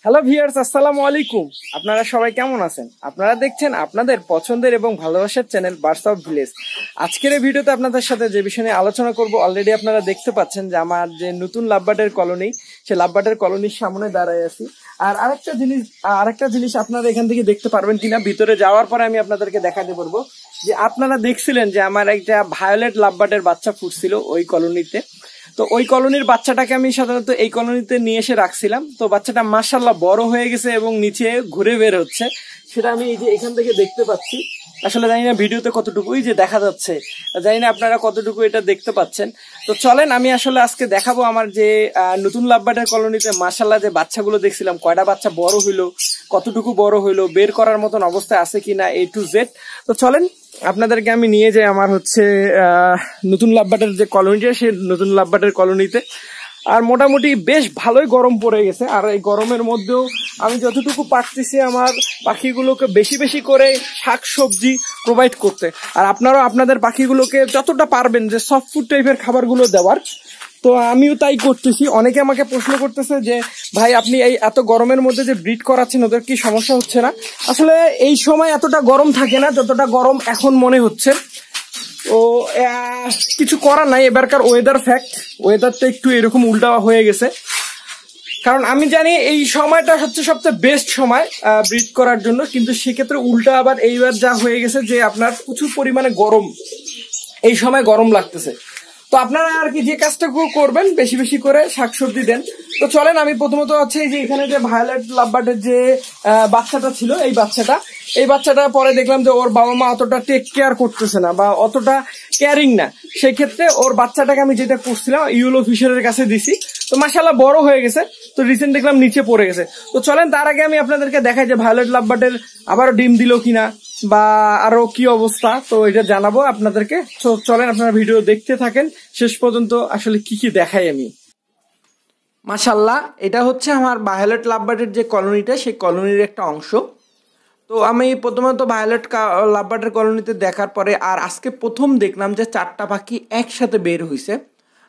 Hello viewers, আসসালামু আলাইকুম। আপনারা সবাই কেমন আছেন? আপনারা দেখছেন আপনাদের পছন্দের এবং ভালোবাসার চ্যানেল বার্ডস অফ ভিলেজ। আজকের এই ভিডিওতে আপনাদের সাথে যে বিষয় নিয়ে আলোচনা করব, অলরেডি আপনারা দেখতে পাচ্ছেন যে আমার যে নতুন লাভবার্ডের কলোনি, সেই লাভবার্ডের কলোনির সামনে দাঁড়ায় আছি। আর আরেকটা জিনিস আপনারা এখান থেকে দেখতে পারবেন কিনা, ভিতরে যাওয়ার পরে আমি আপনাদেরকে দেখাতে পারবো যে আপনারা দেখছিলেন যে আমার একটা ভায়োলেট লাভবার্ডের বাচ্চা ফুটছিল ওই কলোনিতে। তো ওই কলোনির বাচ্চাটাকে আমি সাধারণত এই কলোনিতে নিয়ে এসে রাখছিলাম। তো বাচ্চাটা মাশাআল্লাহ বড় হয়ে গেছে এবং নিচে ঘুরে বের হচ্ছে, সেটা আমি এই যে এখান থেকে দেখতে পাচ্ছি। আসলে জানি না ভিডিওতে কতটুকুই যে দেখা যাচ্ছে, জানি না আপনারা কতটুকু এটা দেখতে পাচ্ছেন। তো চলেন আমি আসলে আজকে দেখাবো আমার যে নতুন লাভবার্ডের কলোনিতে মাশাআল্লাহ যে বাচ্চাগুলো দেখছিলাম, কয়টা বাচ্চা বড় হইলো, কতটুকু বড় হইলো, বের করার মতন অবস্থায় আছে কিনা, A to Z। তো চলেন আপনাদেরকে আমি নিয়ে যাই আমার হচ্ছে নতুন লাভবার্ডের যে কলোনিটা, সেই নতুন লাভবার্ডের কলোনিতে। আর মোটামুটি বেশ ভালোই গরম পড়ে গেছে, আর এই গরমের মধ্যেও আমি যতটুকু পারতেছি আমার পাখিগুলোকে বেশি বেশি করে শাক সবজি প্রোভাইড করতে, আর আপনারাও আপনাদের পাখিগুলোকে যতটা পারবেন যে সফট ফুড টাইপের খাবারগুলো দেওয়ার। তো আমিও তাই করতেছি। অনেকে আমাকে প্রশ্ন করতেছে যে ভাই আপনি এই এত গরমের মধ্যে যে ব্রিড করাচ্ছেন, ওদের কি সমস্যা হচ্ছে না? আসলে এই সময় এতটা গরম থাকে না যতটা গরম এখন মনে হচ্ছে। তো কিছু করার নাই, এবারকার ওয়েদার ফ্যাক্ট, ওয়েদারটা একটু এরকম উল্টা হয়ে গেছে। কারণ আমি জানি এই সময়টা হচ্ছে সবচেয়ে বেস্ট সময় ব্রিড করার জন্য, কিন্তু সেক্ষেত্রে উল্টা আবার এইবার যা হয়ে গেছে যে আপনার প্রচুর পরিমাণে গরম, এই সময় গরম লাগতেছে। তো আপনারা আর কি যে কাজটা করবেন, বেশি বেশি করে শাকসবজি দেন। তো চলেন আমি প্রথমত হচ্ছে এই যে এখানে যে ভায়োলেট লাভবার্ডের যে বাচ্চাটা ছিল, এই বাচ্চাটা পরে দেখলাম যে ওর বাবা মা অতটা টেক কেয়ার করতেছে না বা অতটা কেয়ারিং না। সেই ক্ষেত্রে ওর বাচ্চাটাকে আমি যেটা করছিলাম ইয়েলো ফিশারের কাছে দিছি। তো মাশাআল্লাহ বড় হয়ে গেছে। তো রিসেন্ট দেখলাম নিচে পড়ে গেছে। তো চলেন তার আগে আমি আপনাদেরকে দেখাই যে ভায়োলেট লাভবার্ডের আবারও ডিম দিল কিনা বা আরো কি অবস্থা, তো এটা জানাবো আপনাদেরকে। তো চলেন আপনারা ভিডিও দেখতে থাকেন শেষ পর্যন্ত, আসলে কি কি দেখাই আমি। মাশাআল্লাহ, এটা হচ্ছে আমার ভায়োলেট লাভবার্ডের যে কলোনিটা, সেই কলোনির একটা অংশ। তো আমি প্রথমত ভায়োলেট লাভবার্ডের কলোনিতে দেখার পরে আর আজকে প্রথম দেখলাম যে 4টা পাখি একসাথে বের হয়েছে।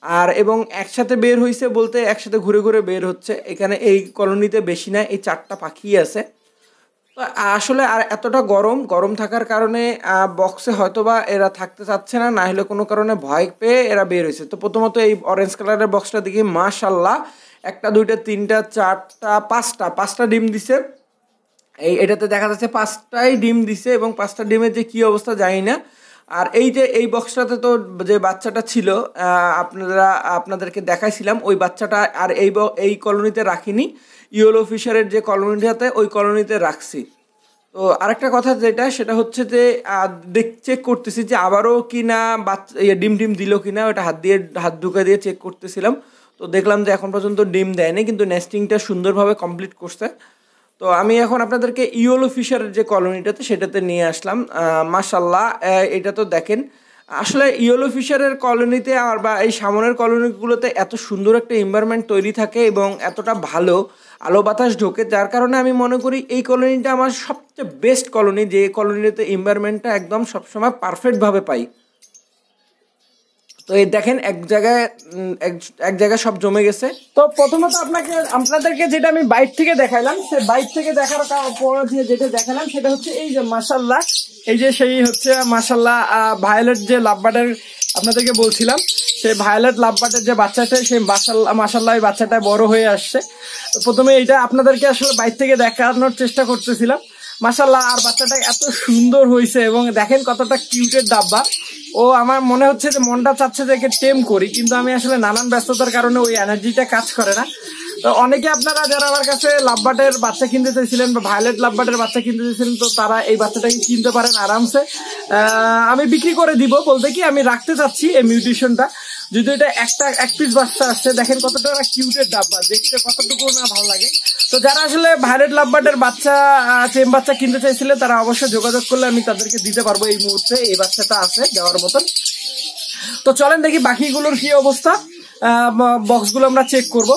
আর এবং একসাথে বের হয়েছে বলতে একসাথে ঘুরে ঘুরে বের হচ্ছে। এখানে এই কলোনিতে বেশি না, এই 4টা পাখি আছে। তো আসলে আর এতটা গরম থাকার কারণে বক্সে হয়তোবা এরা থাকতে চাচ্ছে না, না হলে কোনো কারণে ভয় পেয়ে এরা বের হয়েছে। তো প্রথমত এই অরেঞ্জ কালারের বক্সটা দেখি মাশাআল্লাহ, 1টা 2টা 3টা 4টা 5টা ডিম দিছে। এটাতে দেখা যাচ্ছে 5টাই ডিম দিছে এবং 5টা ডিমের যে কি অবস্থা জানি না। আর এই যে এই বক্সটাতে তো যে বাচ্চাটা ছিল আপনাদেরকে দেখাইছিলাম, ওই বাচ্চাটা আর এই কলোনিতে রাখিনি, ইয়েলো ফিশারের যে কলোনিটাতে ওই কলোনিতে রাখছি। তো আরেকটা কথা সেটা হচ্ছে যে চেক করতেছি যে আবারও কি না বাচ্চা ডিম দিল কিনা, ওটা হাত ঢুকা দিয়ে চেক করতেছিলাম। তো দেখলাম যে এখন পর্যন্ত ডিম দেয়নি, কিন্তু নেস্টিংটা সুন্দরভাবে কমপ্লিট করছে। তো আমি এখন আপনাদেরকে ইয়েলো ফিশারের যে কলোনিটাতে সেটাতে নিয়ে আসলাম। মাশাআল্লাহ, এটা তো দেখেন আসলে ইয়েলো ফিশারের কলোনিতে আর বা এই সামনের কলোনিগুলোতে এত সুন্দর একটা এনভায়রনমেন্ট তৈরি থাকে এবং এতটা ভালো আলো বাতাস ঢোকে, যার কারণে আমি মনে করি এই কলোনিটা আমার সবচেয়ে বেস্ট কলোনি, যে কলোনিতে এনভায়রনমেন্টটা একদম সবসময় পারফেক্টভাবে পাই। তো এই দেখেন এক জায়গায় সব জমে গেছে। তো প্রথমত আপনাদেরকে যেটা আমি বাইর থেকে দেখাইলাম, সে বাইর থেকে দেখার পর যেটা দেখালাম সেটা হচ্ছে এই যে মাশাআল্লাহ, এই যে সেই হচ্ছে মাশাআল্লাহ ভায়োলেট যে লাভবার্ডের আপনাদেরকে বলছিলাম, সেই ভায়োলেট লাভবার্ডের যে বাচ্চাটা, সেই মাশাআল্লাহ এই বাচ্চাটা বড় হয়ে আসছে। তো প্রথমে এইটা আপনাদেরকে আসলে বাইর থেকে দেখানোর চেষ্টা করতেছিলাম। মাশাআল্লাহ, আর বাচ্চাটা এত সুন্দর হয়েছে এবং দেখেন কতটা কিউটের ডাব্বা। ও আমার মনে হচ্ছে যে মনটা চাচ্ছে যে একে টেম করি, কিন্তু আমি আসলে নানান ব্যস্ততার কারণে ওই এনার্জিটা কাজ করে না। তো অনেকে আপনারা যারা আমার কাছে লাভবার্ডের বাচ্চা কিনতে চাইছিলেন বা ভায়োলেট লাভবার্ডের বাচ্চা কিনতে চাইছিলেন, তো তারা এই বাচ্চাটাকে কিনতে পারেন আরামসে। আমি বিক্রি করে দিব বলতে কি আমি রাখতে চাচ্ছি এই মিউটেশনটা, যদি এটা এক পিস বাচ্চা আসছে, দেখেন কতটা কিউটের ডাব্বা, দেখতে কতটুকু না ভালো লাগে। তো যারা আসলে ভায়োলেট লাভবার্ডের বাচ্চা টেম বাচ্চা কিনতে চাইছিলেন, তারা অবশ্যই যোগাযোগ করলে আমি তাদেরকে দিতে পারবো। এই মুহূর্তে এই বাচ্চাটা আছে দেওয়ার মতন। তো চলেন দেখি বাকিগুলোর কি অবস্থা, বক্সগুলো আমরা চেক করব।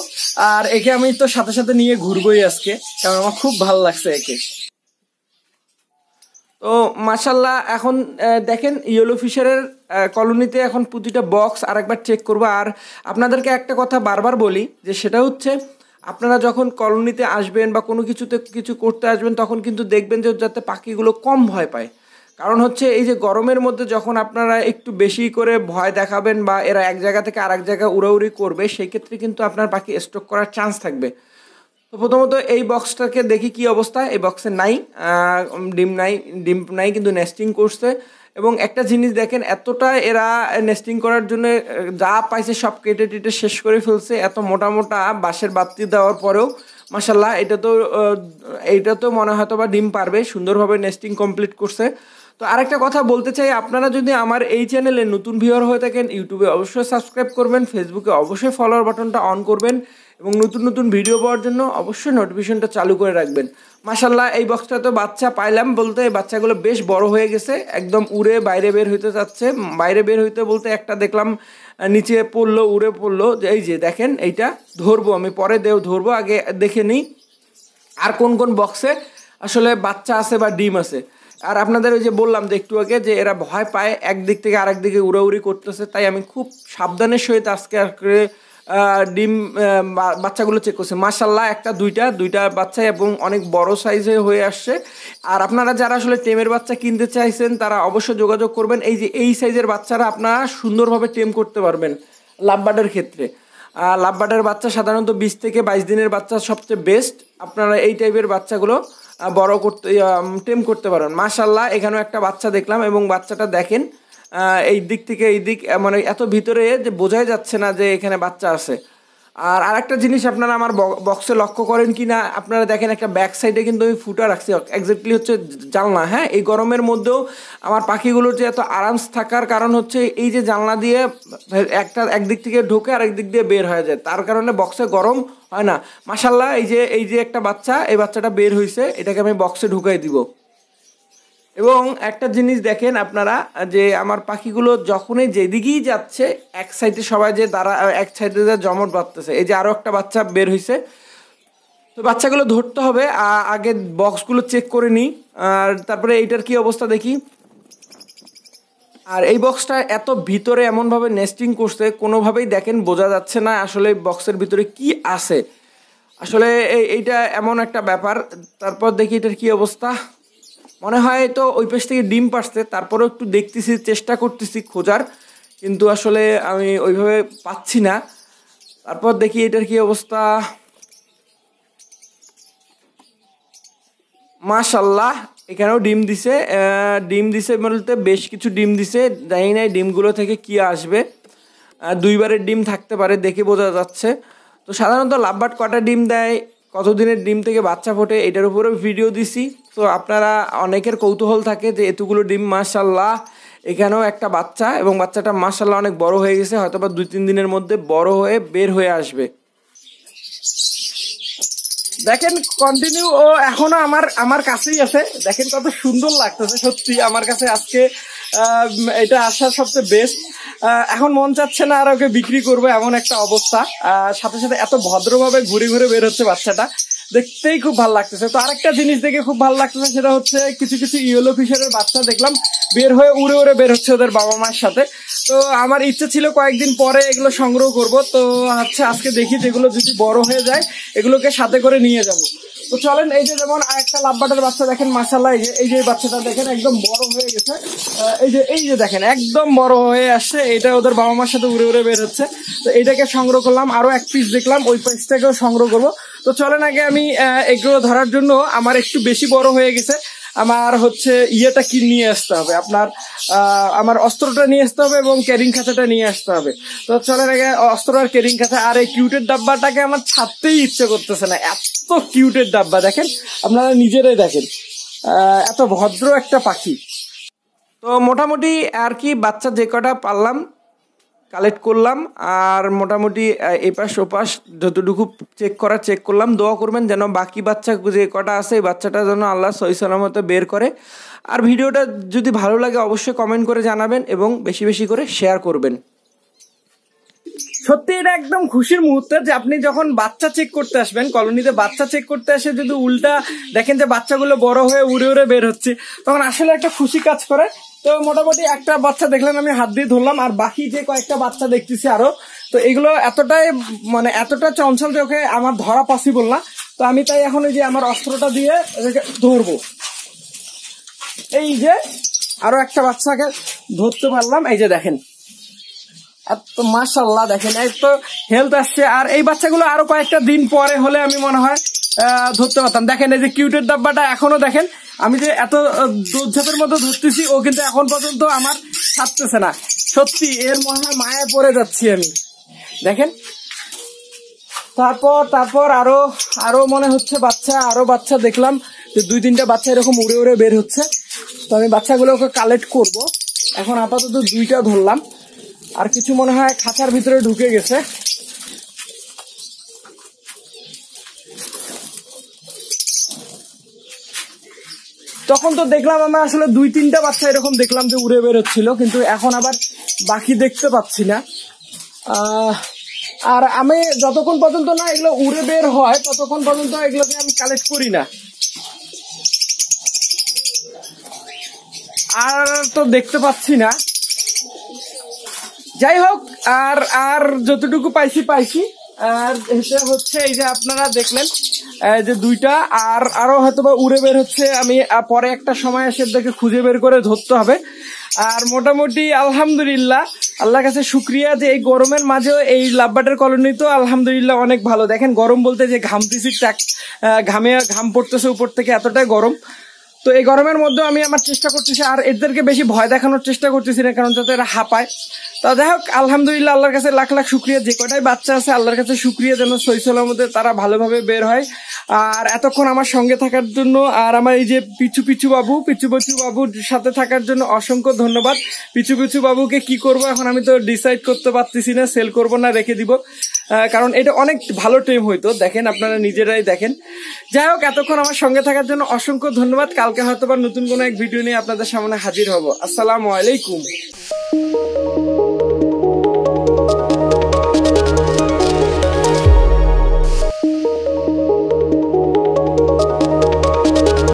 আর একে আমি তো সাথে সাথে নিয়ে ঘুরবোই আজকে, কারণ আমার খুব ভালো লাগছে একে। তো মাশাআল্লাহ, এখন দেখেন ইয়েলো ফিশারের কলোনিতে এখন প্রতিটা বক্স আরেকবার চেক করব। আর আপনাদেরকে একটা কথা বারবার বলি যে সেটা হচ্ছে আপনারা যখন কলোনিতে আসবেন বা কোনো কিছুতে কিছু করতে আসবেন তখন কিন্তু দেখবেন যে যাতে পাখিগুলো কম ভয় পায়। কারণ হচ্ছে এই যে গরমের মধ্যে যখন আপনারা একটু বেশি করে ভয় দেখাবেন বা এরা এক জায়গা থেকে আরেক জায়গায় উড়াউড়ি করবে, সেই ক্ষেত্রে কিন্তু আপনার পাখি স্ট্রোক করার চান্স থাকবে। তো প্রথমত এই বক্সটাকে দেখি কি অবস্থা। এই বক্সে নাই ডিম নাই কিন্তু নেস্টিং করছে। এবং একটা জিনিস দেখেন, এতটা এরা নেস্টিং করার জন্য যা পাইছে সব কেটে টেটে শেষ করে ফেলছে। এত মোটা মোটা বাঁশের বাতি দেওয়ার পরেও মাশাল্লাহ এইটা তো মনে হয়তো বা ডিম পারবে, সুন্দরভাবে নেস্টিং কমপ্লিট করছে। তো আরেকটা কথা বলতে চাই, আপনারা যদি আমার এই চ্যানেলে নতুন ভিউয়ার হয়ে থাকেন, ইউটিউবে অবশ্যই সাবস্ক্রাইব করবেন, ফেসবুকে অবশ্যই ফলোয়ার বাটনটা অন করবেন এবং নতুন নতুন ভিডিও পাওয়ার জন্য অবশ্যই নোটিফিকেশনটা চালু করে রাখবেন। মাশাল্লাহ এই বক্সটা তো বাচ্চা পাইলাম বলতে এই বাচ্চাগুলো বেশ বড় হয়ে গেছে, একদম উড়ে বাইরে বের হইতে যাচ্ছে। বাইরে বের হইতে বলতে একটা দেখলাম নিচে পড়লো, উড়ে পড়লো। এই যে দেখেন, এইটা ধরবো আমি পরে ধরবো, আগে দেখে নিই আর কোন কোন বক্সে আসলে বাচ্চা আছে বা ডিম আছে। আর আপনাদের ওই যে বললাম যে একটু আগে যে এরা ভয় পায়, একদিক থেকে আরেক দিকে উড়াউড়ি করতেছে, তাই আমি খুব সাবধানের সহিত আজকে ডিম বাচ্চাগুলো চেক করছে। মাশাল্লাহ একটা দুইটা বাচ্চা এবং অনেক বড় সাইজে হয়ে আসছে। আর আপনারা যারা আসলে টেমের বাচ্চা কিনতে চাইছেন তারা অবশ্যই যোগাযোগ করবেন। এই যে এই সাইজের বাচ্চারা আপনারা সুন্দরভাবে টেম করতে পারবেন লাভবার্ডের ক্ষেত্রে। লাভবার্ডের বাচ্চা সাধারণত 20 থেকে 22 দিনের বাচ্চা সবচেয়ে বেস্ট। আপনারা এই টাইপের বাচ্চাগুলো বড় করতে টেম করতে পারেন। মাশাল্লাহ এখানেও একটা বাচ্চা দেখলাম এবং বাচ্চাটা দেখেন এই দিক থেকে এই দিক মানে এত ভিতরে যে বোঝাই যাচ্ছে না যে এখানে বাচ্চা আছে। আর আরেকটা জিনিস আপনারা আমার বক্সে লক্ষ্য করেন কি না, আপনারা দেখেন একটা ব্যাক সাইডে কিন্তু আমি ফুটা রাখছি, এক্স্যাক্টলি হচ্ছে জানলা। হ্যাঁ, এই গরমের মধ্যেও আমার পাখিগুলোর যে এত আরাম থাকার কারণ হচ্ছে এই যে জানলা দিয়ে একদিক থেকে ঢোকে আরেক দিক দিয়ে বের হয়ে যায়, তার কারণে বক্সে গরম হয় না। মাশাল্লাহ এই যে একটা বাচ্চা, এই বাচ্চাটা বের হয়েছে, এটাকে আমি বক্সে ঢুকাই দিব। এবং একটা জিনিস দেখেন আপনারা যে আমার পাখিগুলো যখনই যেদিকেই যাচ্ছে এক সাইডে সবাই যে এক সাইডে যে জমট বাঁধতেছে। এই যে আরও একটা বাচ্চা বের হয়েছে, তো বাচ্চাগুলো ধরতে হবে। আগে বক্সগুলো চেক করে নিই আর তারপরে এইটার কি অবস্থা দেখি। আর এই বক্সটা এত ভিতরে এমনভাবে নেস্টিং করছে, কোনোভাবেই দেখেন বোঝা যাচ্ছে না আসলে বক্সের ভিতরে কি আছে। আসলে এইটা এমন একটা ব্যাপার। তারপর দেখি এটার কি অবস্থা। মনে হয় তো ওই পাশ থেকে ডিম পারছে, তারপরেও একটু দেখতেছি, চেষ্টা করতেছি খোঁজার, কিন্তু আসলে আমি ওইভাবে পাচ্ছি না। তারপর দেখি এটার কি অবস্থা। মাশাল্লাহ এখানেও ডিম দিছে বলতে বেশ কিছু ডিম দিছে, জানি না ডিমগুলো থেকে কি আসবে। 2বারের ডিম থাকতে পারে দেখে বোঝা যাচ্ছে। তো সাধারণত লাভবার্ড কটা ডিম দেয়, কতদিনের ডিম থেকে বাচ্চা ফোটে, এটার উপরেও ভিডিও দিছি। তো আপনারা অনেকের কৌতূহল থাকে যে এতগুলো ডিম। মাশাল্লাহ এখানেও একটা বাচ্চা এবং বাচ্চাটা মাশাল্লাহ অনেক বড় হয়ে গেছে, হয়তো বা 2-3 দিনের মধ্যে বড় হয়ে বের হয়ে আসবে। দেখেন কন্টিনিউ ও এখনো আমার কাছেই আছে, দেখেন কত সুন্দর লাগতেছে সত্যি আমার কাছে আজকে এটা আসার সবচেয়ে বেস্ট। এখন মন চাচ্ছে না আর ওকে বিক্রি করবো এমন একটা অবস্থা। সাথে সাথে এত ভদ্রভাবে ঘুরে ঘুরে বের হচ্ছে বাচ্চাটা, দেখতেই খুব ভালো লাগতেছে। তো আরেকটা জিনিস দেখে খুব ভালো লাগতেছে, সেটা হচ্ছে কিছু কিছু ইয়েলো ফিশারের বাচ্চা দেখলাম বের হয়ে উড়ে উড়ে বের হচ্ছে ওদের বাবা মায়ের সাথে। তো আমার ইচ্ছে ছিল কয়েকদিন পরে এগুলো সংগ্রহ করব। তো আচ্ছা আজকে দেখি যেগুলো যদি বড় হয়ে যায় এগুলোকে সাথে করে নিয়ে যাব। তো চলেন, এই যে যেমন আরেকটা লাভবার্ডের বাচ্চা দেখেন, মাশাআল্লাহ এই যে বাচ্চাটা দেখেন একদম বড় হয়ে গেছে। এই যে দেখেন একদম বড় হয়ে আসছে, এটা ওদের বাবা মার সাথে উড়ে উড়ে বের হচ্ছে। তো এটাকে সংগ্রহ করলাম, আরো এক পিস দেখলাম, ওই পিসটাকেও সংগ্রহ করবো। তো চলেন আগে আমি এগুলো ধরার জন্য আমার একটু বেশি বড় হয়ে গেছে, আমার হচ্ছে ইয়েটা কি নিয়ে আসতে হবে, আপনার আমার অস্ত্রটা নিয়ে আসতে হবে এবং ক্যারিং খাঁচাটা নিয়ে আসতে হবে। তো চলেন আগে অস্ত্র আর ক্যারিং খাঁচা। আর এই কিউটের ডাব্বাটাকে আমার ছাড়তেই ইচ্ছে করতেছে না, এত কিউটের ডাব্বা দেখেন, আপনারা নিজেরাই দেখেন, এত ভদ্র একটা পাখি। তো মোটামুটি আর কি বাচ্চা যে কটা পারলাম কালেক্ট করলাম, আর মোটামুটি এপাশ ওপাশ যতটুকু চেক করলাম। দোয়া করবেন যেন বাকি বাচ্চা যে কটা আছে এই বাচ্চাটা যেন আল্লাহ সহি সালামতে বের করে। আর ভিডিওটা যদি ভালো লাগে অবশ্যই কমেন্ট করে জানাবেন এবং বেশি বেশি করে শেয়ার করবেন। সত্যি এটা একদম খুশির মুহূর্ত যে আপনি যখন বাচ্চা চেক করতে আসবেন, কলোনিতে বাচ্চা চেক করতে আসে যদি উল্টা দেখেন যে বাচ্চাগুলো বড় হয়ে উড়ে উড়ে বের হচ্ছে, তখন আসলে একটা খুশি কাজ করে। তো তো মোটামুটি একটা বাচ্চা দেখলেন আমি হাত দিয়ে ধরলাম, আর বাকি যে কয়েকটা বাচ্চা দেখতেছি আরো, তো এগুলো এতটাই মানে এতটা চঞ্চল যে ওকে আমার ধরা পসিবল না। তো আমি তাই এখন ওই যে আমার অস্ত্রটা দিয়ে এদেরকে ধরবো। এই যে আরো একটা বাচ্চাকে ধরতে পারলাম, এই যে দেখেন এত মাশাআল্লাহ, দেখেন এত হেলথ আসছে। আর এই বাচ্চাগুলো আরো কয়েকটা দিন পরে হলে আমি মনে হয় ধরতে পারতাম। দেখেন এই যে কিউটের ডাব্বাটা এখনো দেখেন আমি যে এত দৌড়ঝাপের মতো ধরতেছি, ও কিন্তু এখন পর্যন্ত আমার ছাড়তেছে না। সত্যি এর মনে হয় মায়ায় পড়ে যাচ্ছি আমি, দেখেন। তারপর আরো মনে হচ্ছে আরো বাচ্চা দেখলাম যে 2-3টা বাচ্চা এরকম উড়ে উড়ে বের হচ্ছে। তো আমি বাচ্চাগুলোকে কালেক্ট করব। এখন আপাতত 2টা ধরলাম, আর কিছু মনে হয় খাঁচার ভিতরে ঢুকে গেছে। তখন তো দেখলাম আমরা আসলে 2-3টা বাচ্চা এরকম দেখলাম যে উড়ে বের হচ্ছিল, কিন্তু এখন আবার বাকি দেখতে পাচ্ছি না। আর আমি যতক্ষণ পর্যন্ত না এগুলো উড়ে বের হয় ততক্ষণ পর্যন্ত এগুলোকে আমি কালেক্ট করি না। আর তো দেখতে পাচ্ছি না, যাই হোক। আর যতটুকু পাইছি। আর এটা হচ্ছে এই যে আপনারা দেখলেন যে 2টা, আর আরো হয়তো বা উড়ে বের হচ্ছে। আমি পরে একটা সময় এসে দেখে খুঁজে বের করে ধরতে হবে। আর মোটামুটি আলহামদুলিল্লাহ আল্লাহর কাছে শুক্রিয়া যে এই গরমের মাঝেও এই লাভবার্ডের কলোনি তো আলহামদুলিল্লাহ অনেক ভালো। দেখেন গরম বলতে যে ঘামতেছি, ঘাম পড়তেছে উপর থেকে, এতটাই গরম। তো এই গরমের মধ্যে আমি আমার চেষ্টা করতেছি, আর এদেরকে বেশি ভয় দেখানোর চেষ্টা করতেছি না, কারণ যাতে এরা হাঁপায়। তো যাই হোক আলহামদুলিল্লাহ আল্লাহর কাছে লাখ লাখ শুক্রিয়া, যে কটাই বাচ্চা আছে আল্লাহর কাছে শুক্রিয়া যেন সহি সালামতে তারা ভালোভাবে বের হয়। আর এতক্ষণ আমার সঙ্গে থাকার জন্য, আর আমার এই যে পিছু বাবুর সাথে থাকার জন্য অসংখ্য ধন্যবাদ। পিছু বাবুকে কি করব এখন আমি তো ডিসাইড করতে পারতেছি না, সেল করব না রেখে দিব, কারণ এটা অনেক ভালো টিম হইতো। দেখেন আপনারা নিজেরাই দেখেন। যাই হোক এতক্ষণ আমার সঙ্গে থাকার জন্য অসংখ্য ধন্যবাদ। কালকে হয়তো বা নতুন কোনো এক ভিডিও নিয়ে আপনাদের সামনে হাজির হব। আসসালামু আলাইকুম।